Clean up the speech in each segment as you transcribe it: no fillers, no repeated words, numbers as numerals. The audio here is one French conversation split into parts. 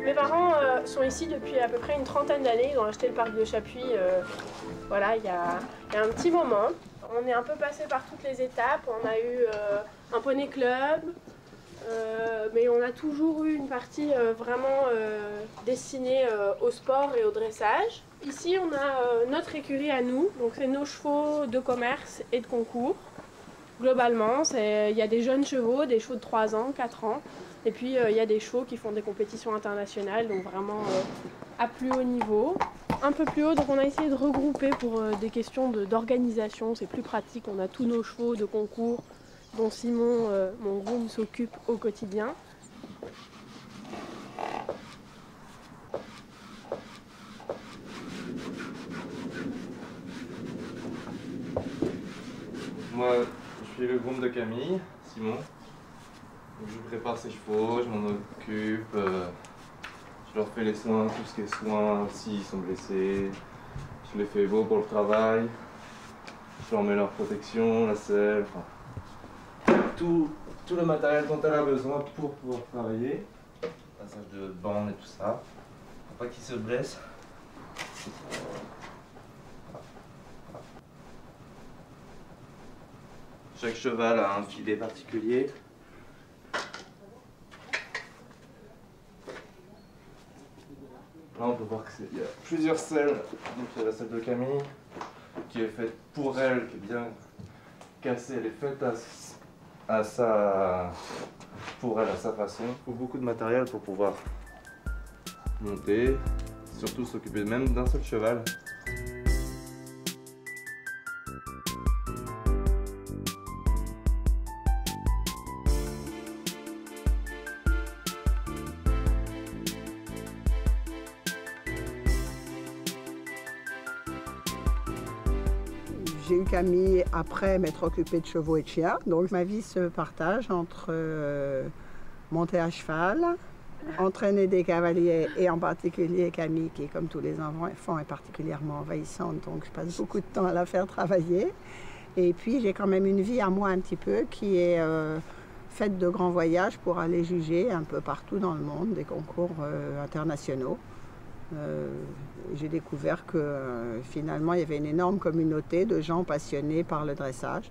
Mes parents sont ici depuis à peu près une trentaine d'années. Ils ont acheté le parc de Chapuis voilà, il y a un petit moment. On est un peu passé par toutes les étapes. On a eu un poney club, mais on a toujours eu une partie vraiment destinée au sport et au dressage. Ici, on a notre écurie à nous. Donc c'est nos chevaux de commerce et de concours. Globalement, il y a des jeunes chevaux, des chevaux de 3 ans, 4 ans. Et puis, il y a des chevaux qui font des compétitions internationales, donc vraiment à plus haut niveau. Un peu plus haut, donc on a essayé de regrouper pour des questions d'organisation. C'est plus pratique, on a tous nos chevaux de concours dont Simon, mon groom, s'occupe au quotidien. Moi, je suis le groom de Camille, Simon. Donc, je prépare ses chevaux, je m'en occupe, je leur fais les soins, tout ce qui est soins, s'ils sont blessés. Je les fais beaux pour le travail, je leur mets leur protection, la selle, enfin, tout le matériel dont elle a besoin pour pouvoir travailler. Passage de bandes et tout ça, pour pas qu'ils se blessent. Chaque cheval a un filet particulier. Là, on peut voir qu'il y a plusieurs selles. Donc, il y a la selle de Camille qui est faite pour elle, qui est bien cassée. Elle est faite pour elle, à sa façon. Il faut beaucoup de matériel pour pouvoir monter, surtout s'occuper même d'un seul cheval. J'ai eu Camille après m'être occupée de chevaux et de chiens. Donc ma vie se partage entre monter à cheval, entraîner des cavaliers et en particulier Camille qui, comme tous les enfants, est particulièrement envahissante. Donc je passe beaucoup de temps à la faire travailler. Et puis j'ai quand même une vie à moi un petit peu qui est faite de grands voyages pour aller juger un peu partout dans le monde des concours internationaux. J'ai découvert que finalement il y avait une énorme communauté de gens passionnés par le dressage.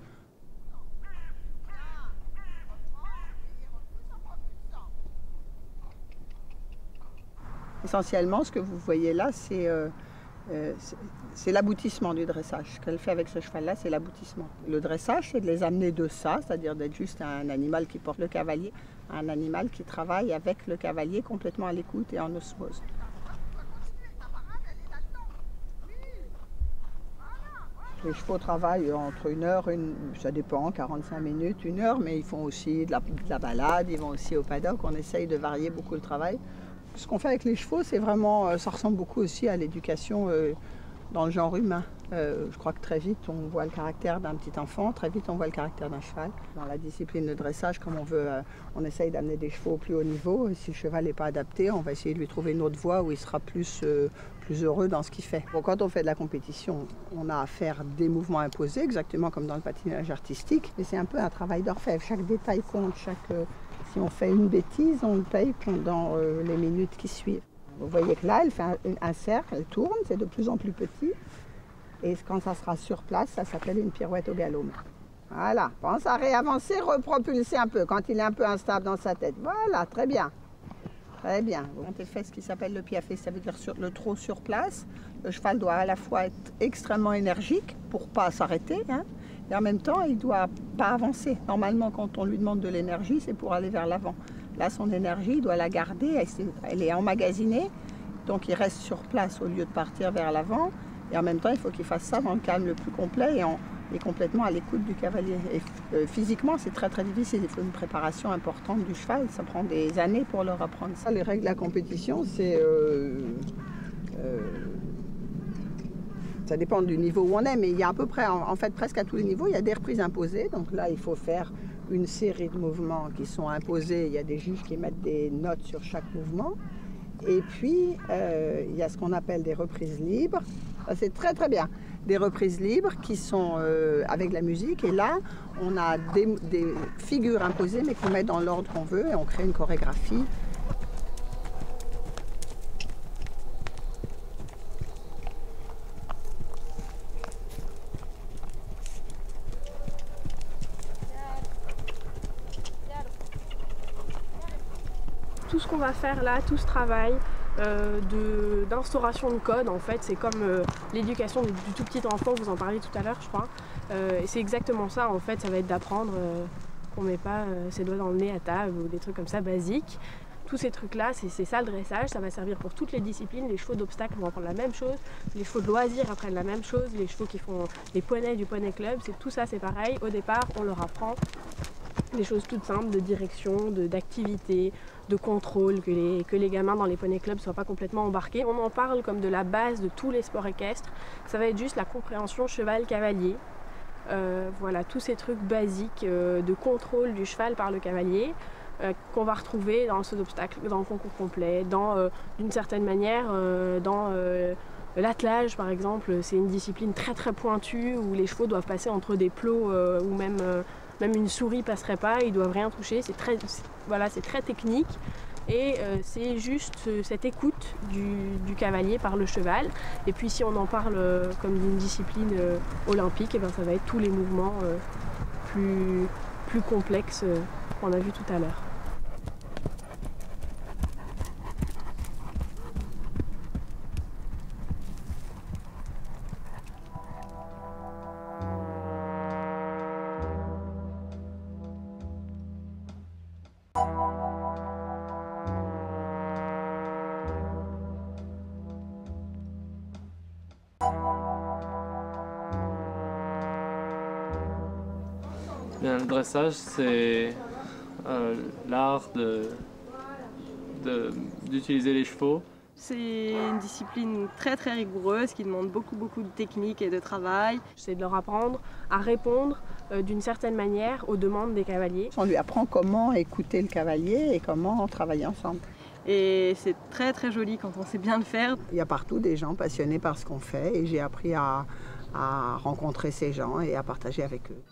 Essentiellement, ce que vous voyez là, c'est l'aboutissement du dressage. Ce qu'elle fait avec ce cheval-là, c'est l'aboutissement. Le dressage, c'est de les amener de ça, c'est-à-dire d'être juste un animal qui porte le cavalier, à un animal qui travaille avec le cavalier complètement à l'écoute et en osmose. Les chevaux travaillent entre 1 heure, ça dépend, 45 minutes, 1 heure, mais ils font aussi de la balade, ils vont aussi au paddock. On essaye de varier beaucoup le travail. Ce qu'on fait avec les chevaux, c'est vraiment, ça ressemble beaucoup aussi à l'éducation dans le genre humain. Je crois que très vite, on voit le caractère d'un petit enfant, très vite, on voit le caractère d'un cheval. Dans la discipline de dressage, comme on essaye d'amener des chevaux au plus haut niveau. Et si le cheval n'est pas adapté, on va essayer de lui trouver une autre voie où il sera plus heureux dans ce qu'il fait. Bon, quand on fait de la compétition, on a à faire des mouvements imposés, exactement comme dans le patinage artistique. Mais c'est un peu un travail d'orfèvre. Chaque détail compte, si on fait une bêtise, on le paye pendant les minutes qui suivent. Vous voyez que là, elle fait un cercle, elle tourne, c'est de plus en plus petit. Et quand ça sera sur place, ça s'appelle une pirouette au galop. Voilà, pense à réavancer, repropulser un peu quand il est un peu instable dans sa tête. Voilà, très bien. Très bien. Quand elle fait ce qui s'appelle le piafé, ça veut dire le trot sur place. Le cheval doit à la fois être extrêmement énergique pour ne pas s'arrêter, hein, et en même temps, il ne doit pas avancer. Normalement, quand on lui demande de l'énergie, c'est pour aller vers l'avant. Là, son énergie, il doit la garder, elle est emmagasinée, donc il reste sur place au lieu de partir vers l'avant. Et en même temps, il faut qu'il fasse ça dans le calme le plus complet et complètement à l'écoute du cavalier. Et physiquement, c'est très très difficile. Il faut une préparation importante du cheval. Ça prend des années pour leur apprendre ça. Les règles de la compétition, c'est... ça dépend du niveau où on est, mais il y a à peu près, en fait, presque à tous les niveaux, il y a des reprises imposées. Donc là, il faut faire une série de mouvements qui sont imposés. Il y a des juges qui mettent des notes sur chaque mouvement. Et puis, il y a ce qu'on appelle des reprises libres. C'est très très bien. Des reprises libres qui sont avec la musique. Et là, on a des figures imposées, mais qu'on met dans l'ordre qu'on veut et on crée une chorégraphie. Tout ce qu'on va faire là, tout ce travail d'instauration de code, en fait, c'est comme l'éducation du tout petit enfant, vous en parliez tout à l'heure, je crois. Et c'est exactement ça, en fait, ça va être d'apprendre qu'on ne met pas ses doigts dans le nez à table ou des trucs comme ça basiques. Tous ces trucs-là, c'est ça le dressage, ça va servir pour toutes les disciplines. Les chevaux d'obstacles vont apprendre la même chose, les chevaux de loisirs apprennent la même chose, les chevaux qui font les poneys du poney club, tout ça c'est pareil. Au départ, on leur apprend des choses toutes simples de direction, d'activité, de contrôle, que les gamins dans les poney clubs ne soient pas complètement embarqués. On en parle comme de la base de tous les sports équestres. Ça va être juste la compréhension cheval-cavalier. Voilà, tous ces trucs basiques de contrôle du cheval par le cavalier. Qu'on va retrouver dans le saut d'obstacle, dans le concours complet, d'une certaine manière, dans l'attelage par exemple. C'est une discipline très très pointue où les chevaux doivent passer entre des plots où même une souris passerait pas, ils doivent rien toucher. C'est très technique et c'est juste cette écoute du cavalier par le cheval. Et puis si on en parle comme d'une discipline olympique, et ben, ça va être tous les mouvements plus complexes qu'on a vu tout à l'heure. Bien, le dressage, c'est l'art d'utiliser les chevaux. C'est une discipline très très rigoureuse qui demande beaucoup de technique et de travail. C'est de leur apprendre à répondre d'une certaine manière aux demandes des cavaliers. On lui apprend comment écouter le cavalier et comment travailler ensemble. Et c'est très très joli quand on sait bien le faire. Il y a partout des gens passionnés par ce qu'on fait et j'ai appris à rencontrer ces gens et à partager avec eux.